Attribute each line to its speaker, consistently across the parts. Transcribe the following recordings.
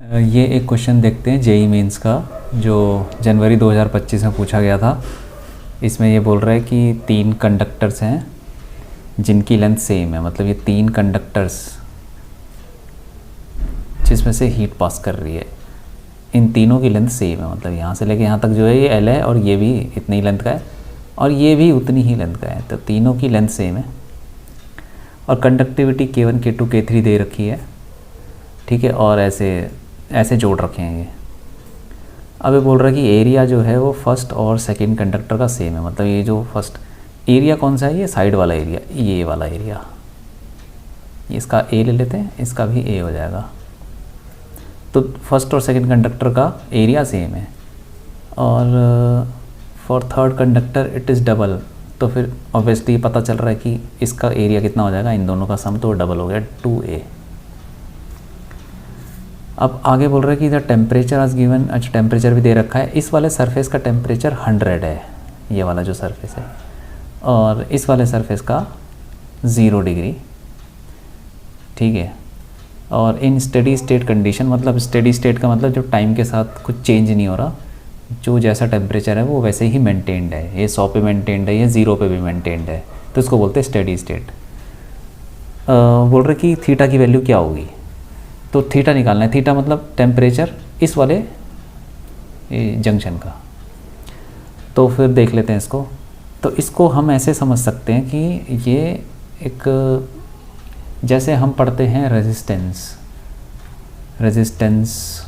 Speaker 1: ये एक क्वेश्चन देखते हैं जेई मेंस का, जो जनवरी 2025 में पूछा गया था। इसमें ये बोल रहा है कि 3 कंडक्टर्स हैं जिनकी लेंथ सेम है। मतलब ये 3 कंडक्टर्स जिसमें से हीट पास कर रही है, इन तीनों की लेंथ सेम है। मतलब यहाँ से लेके यहाँ तक जो है ये एल है और ये भी इतनी लेंथ का है और ये भी उतनी ही लेंथ का है। तो तीनों की लेंथ सेम है और कंडक्टिविटी K1 K2 K3 दे रखी है, ठीक है। और ऐसे जोड़ रखे हैं ये। अब ये बोल रहा है कि एरिया जो है वो फर्स्ट और सेकंड कंडक्टर का सेम है। मतलब ये जो फर्स्ट एरिया कौन सा है, ये साइड वाला एरिया, ये वाला एरिया, इसका ए ले लेते हैं, इसका भी ए हो जाएगा। तो फर्स्ट और सेकंड कंडक्टर का एरिया सेम है और for third conductor it is double. तो फिर ऑब्वियसली पता चल रहा है कि इसका एरिया कितना हो जाएगा, इन दोनों का सम, तो डबल हो गया 2a। अब आगे बोल रहा है कि इधर टेम्परेचर आज गिवन, अच्छा टेम्परेचर भी दे रखा है। इस वाले सरफेस का टेम्परेचर 100 है, ये वाला जो सरफेस है, और इस वाले सरफेस का 0 डिग्री, ठीक है। और इन स्टेडी स्टेट कंडीशन, मतलब स्टेडी स्टेट का मतलब जो टाइम के साथ कुछ चेंज नहीं हो रहा, जो जैसा टेम्परेचर है वो वैसे ही मेंटेन्ड है। ये 100 पे मेंटेन्ड है, ये 0 पे भी मेंटेन्ड है, तो इसको बोलते हैं स्टेडी स्टेट। बोल रहे कि थीटा की वैल्यू क्या होगी, तो थीटा निकालना है। थीटा मतलब टेम्परेचर इस वाले जंक्शन का। तो फिर देख लेते हैं इसको। तो इसको हम ऐसे समझ सकते हैं कि ये एक, जैसे हम पढ़ते हैं रेजिस्टेंस,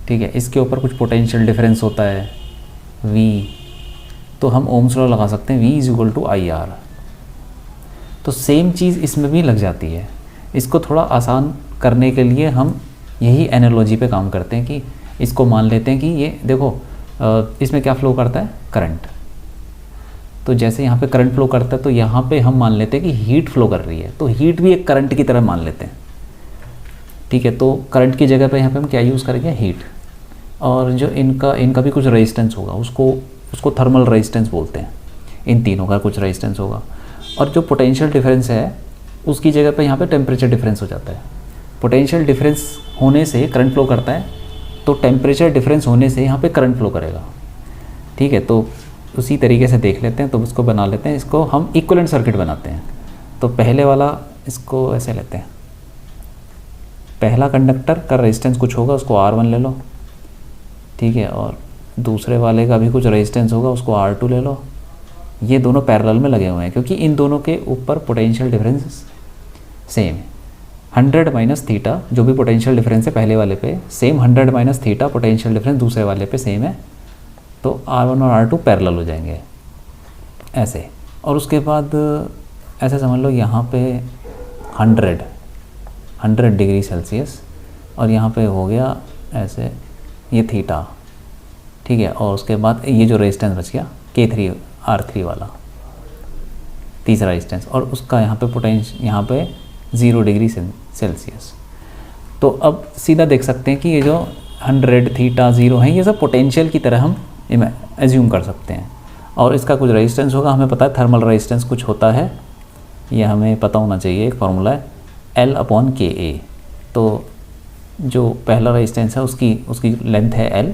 Speaker 1: ठीक है, इसके ऊपर कुछ पोटेंशियल डिफरेंस होता है V, तो हम ओम्स लॉ लगा सकते हैं, V = IR। तो सेम चीज़ इसमें भी लग जाती है। इसको थोड़ा आसान करने के लिए हम यही एनालॉजी पे काम करते हैं कि इसको मान लेते हैं कि ये देखो, इसमें क्या फ़्लो करता है, करंट। तो जैसे यहाँ पे करंट फ्लो करता है, तो यहाँ पे हम मान लेते हैं कि हीट फ्लो कर रही है, तो हीट भी एक करंट की तरह मान लेते हैं, ठीक है। तो करंट की जगह पे यहाँ पे हम क्या यूज़ करेंगे, हीट। और जो इनका भी कुछ रेजिस्टेंस होगा, उसको थर्मल रेजिस्टेंस बोलते हैं। इन तीनों का कुछ रेजिस्टेंस होगा। और जो पोटेंशियल डिफरेंस है उसकी जगह पे यहाँ पे टेम्परेचर डिफरेंस हो जाता है। पोटेंशियल डिफरेंस होने से करंट फ्लो करता है, तो टेम्परेचर डिफरेंस होने से यहाँ पे करंट फ्लो करेगा, ठीक है। तो उसी तरीके से देख लेते हैं, तो उसको बना लेते हैं। इसको हम इक्विवेलेंट सर्किट बनाते हैं। तो पहले वाला इसको ऐसे लेते हैं, पहला कंडक्टर का रेजिस्टेंस कुछ होगा, उसको R1 ले लो, ठीक है। और दूसरे वाले का भी कुछ रेजिस्टेंस होगा, उसको R2 ले लो। ये दोनों पैरेलल में लगे हुए हैं क्योंकि इन दोनों के ऊपर पोटेंशियल डिफरेंस सेम है। 100 माइनस थीटा, जो भी पोटेंशियल डिफरेंस है पहले वाले पे same, 100 minus theta potential difference दूसरे वाले पे सेम है। तो R1 और R2 पैरेलल हो जाएंगे ऐसे। और उसके बाद ऐसे समझ लो, यहाँ पे 100 डिग्री सेल्सियस, और यहाँ पे हो गया ऐसे ये थीटा, ठीक है। और उसके बाद ये जो रेजिस्टेंस बच गया K3 R3 वाला, तीसरा रेजिस्टेंस, और उसका यहाँ पे पोटेंशियल यहाँ पे 0 डिग्री सेल्सियस। तो अब सीधा देख सकते हैं कि ये जो 100 थीटा 0 है, ये सब पोटेंशियल की तरह हम एज्यूम कर सकते हैं। और इसका कुछ रेजिस्टेंस होगा, हमें पता है थर्मल रेजिस्टेंस कुछ होता है, ये हमें पता होना चाहिए। एक फार्मूला है L/KA। तो जो पहला रेजिस्टेंस है उसकी लेंथ है L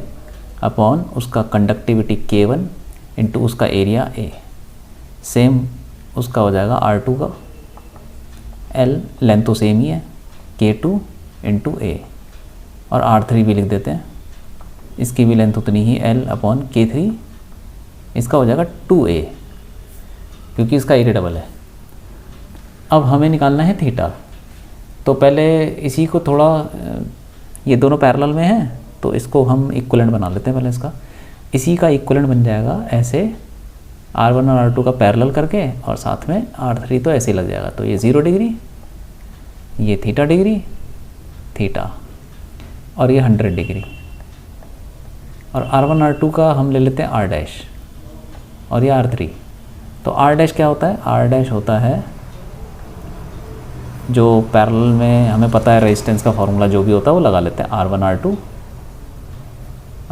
Speaker 1: अपॉन उसका कंडक्टिविटी K1 इंटू उसका एरिया A। सेम उसका हो जाएगा R2 का, L लेंथ तो सेम ही है, K2 इंटू A। और R3 भी लिख देते हैं, इसकी भी लेंथ उतनी ही, L/K3, इसका हो जाएगा 2A क्योंकि इसका एरिया डबल है। अब हमें निकालना है थीटा। तो पहले इसी को थोड़ा, ये दोनों पैरेलल में हैं तो इसको हम इक्विवेलेंट बना लेते हैं। पहले इसका, इसी का इक्विवेलेंट बन जाएगा ऐसे, R1 और R2 का पैरेलल करके, और साथ में R3 तो ऐसे ही लग जाएगा। तो ये 0 डिग्री, ये थीटा डिग्री, थीटा, और ये 100 डिग्री। और R1 R2 का हम ले लेते हैं R', और ये R3। तो R' क्या होता है, R' होता है जो पैरेलल में हमें पता है रेजिस्टेंस का फॉर्मूला जो भी होता है वो लगा लेते हैं, R1 R2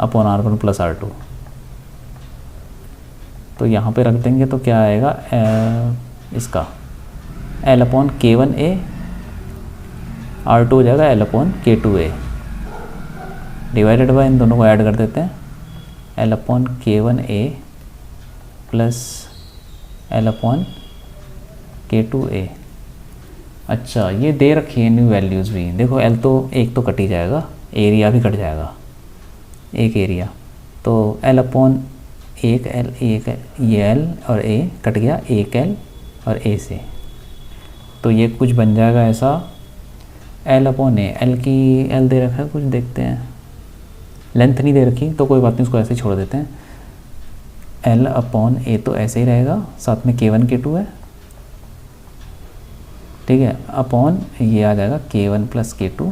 Speaker 1: upon R1 plus R2। तो यहाँ पे रख देंगे तो क्या आएगा, इसका L/K1A R2 हो जाएगा L/K2A डिवाइडेड बाय, इन दोनों को ऐड कर देते हैं, L/K1A प्लस L/K2A। अच्छा, ये दे रखी है न्यू वैल्यूज़ भी, देखो L तो एक तो कट ही जाएगा, एरिया भी कट जाएगा, एक एरिया, तो L/एक L, एक ये L और A कट गया, एक L और A से, तो ये कुछ बन जाएगा ऐसा L/A। L की L दे रखा है कुछ, देखते हैं, लेंथ नहीं दे रखी तो कोई बात नहीं, उसको ऐसे ही छोड़ देते हैं। L/A तो ऐसे ही रहेगा, साथ में K1 K2 है, ठीक है, अपॉन ये आ जाएगा K1 प्लस K2,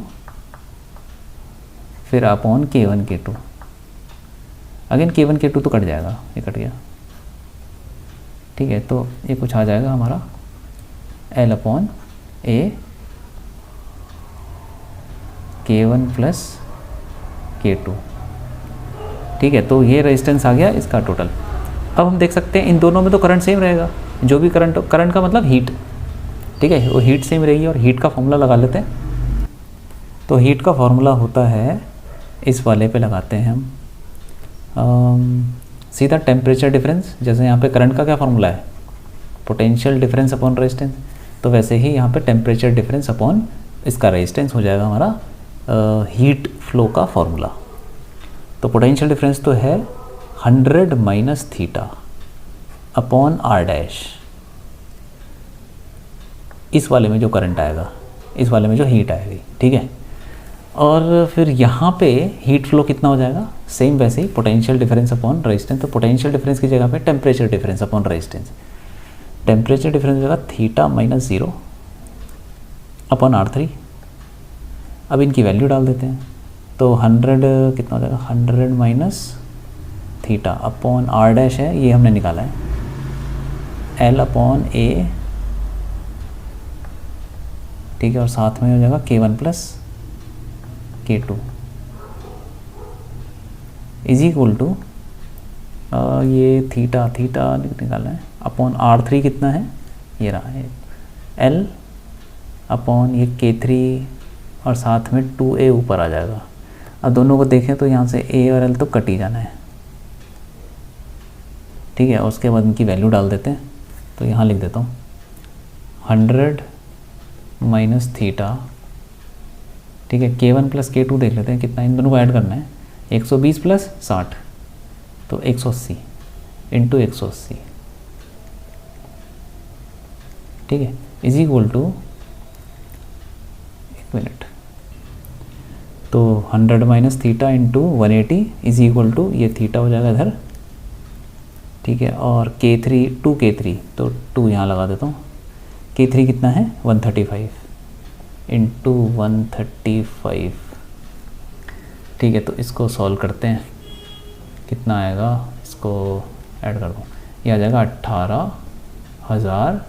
Speaker 1: फिर upon K1 K2, again K1 K2 तो कट जाएगा, ये कट गया, ठीक है, तो ये कुछ आ जाएगा हमारा L/A K1 प्लस K2, ठीक है, तो ये रेजिस्टेंस आ गया इसका टोटल। अब हम देख सकते हैं इन दोनों में तो करंट सेम रहेगा, जो भी करंट का मतलब हीट, ठीक है, वो हीट सेम रहेगी, और हीट का फॉर्मूला लगा लेते हैं। तो हीट का फॉर्मूला होता है, इस वाले पे लगाते हैं हम सीधा टेम्परेचर डिफरेंस, जैसे यहाँ पे करंट का क्या फार्मूला है, पोटेंशियल डिफरेंस अपॉन रेजिस्टेंस, तो वैसे ही यहाँ पे टेम्परेचर डिफरेंस अपॉन इसका रेजिस्टेंस हो जाएगा हमारा हीट फ्लो का फॉर्मूला। तो पोटेंशियल डिफरेंस तो है 100 minus theta upon R dash, इस वाले में जो करंट आएगा, इस वाले में जो हीट आएगी, ठीक है, और फिर यहाँ पे हीट फ्लो कितना हो जाएगा, सेम वैसे ही पोटेंशियल डिफरेंस अपॉन रेजिस्टेंस, तो पोटेंशियल डिफरेंस की जगह पे temperature difference upon resistance, temperature difference हो जाएगा थीटा माइनस 0 अपॉन R3। अब इनकी वैल्यू डाल देते हैं, तो 100 कितना हो जाएगा, 100 minus theta upon R dash है, ये हमने निकाला है, L/A, ठीक है, और साथ में हो जाएगा K1 plus K2 is equal to, ये थीटा निकालना है, अपॉन R3 कितना है, ये रहा है L अपॉन ये K3, और साथ में 2A ऊपर आ जाएगा। अब दोनों को देखें तो यहाँ से A और L तो कट ही जाना है, ठीक है, और उसके बाद इनकी वैल्यू डाल देते हैं, तो यहाँ लिख देता हूँ 100 माइनस थीटा, ठीक है, K1 प्लस K2 देख लेते हैं कितना, इन दोनों को ऐड करना है, 120 प्लस 60 तो 180 इंटू 180, ठीक है, इज इक्वल टू, एक मिनट, तो 100 minus theta into 180 is equal to, ये थीटा हो जाएगा इधर, ठीक है, और K3 2K3 तो 2 यहाँ लगा देता हूँ, K3 कितना है 135 इंटू 135, ठीक है, तो इसको सॉल्व करते हैं, कितना आएगा, इसको ऐड कर दूँ, ये आ जाएगा 18,000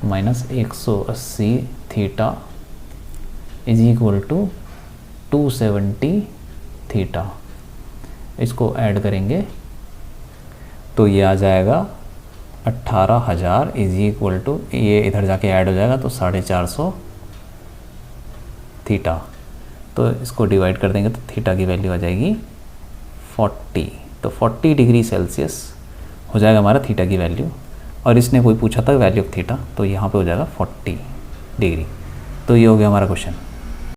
Speaker 1: minus 180 theta is equal to 270 theta, इसको ऐड करेंगे तो ये आ जाएगा 18,000 इज इक्वल टू, ये इधर जाके ऐड हो जाएगा तो 450 थीटा, तो इसको डिवाइड कर देंगे तो थीटा की वैल्यू आ जाएगी 40, तो 40 डिग्री सेल्सियस हो जाएगा हमारा थीटा की वैल्यू, और इसने कोई पूछा था वैल्यू ऑफ थीटा, तो यहाँ पे हो जाएगा 40 डिग्री। तो ये हो गया हमारा क्वेश्चन।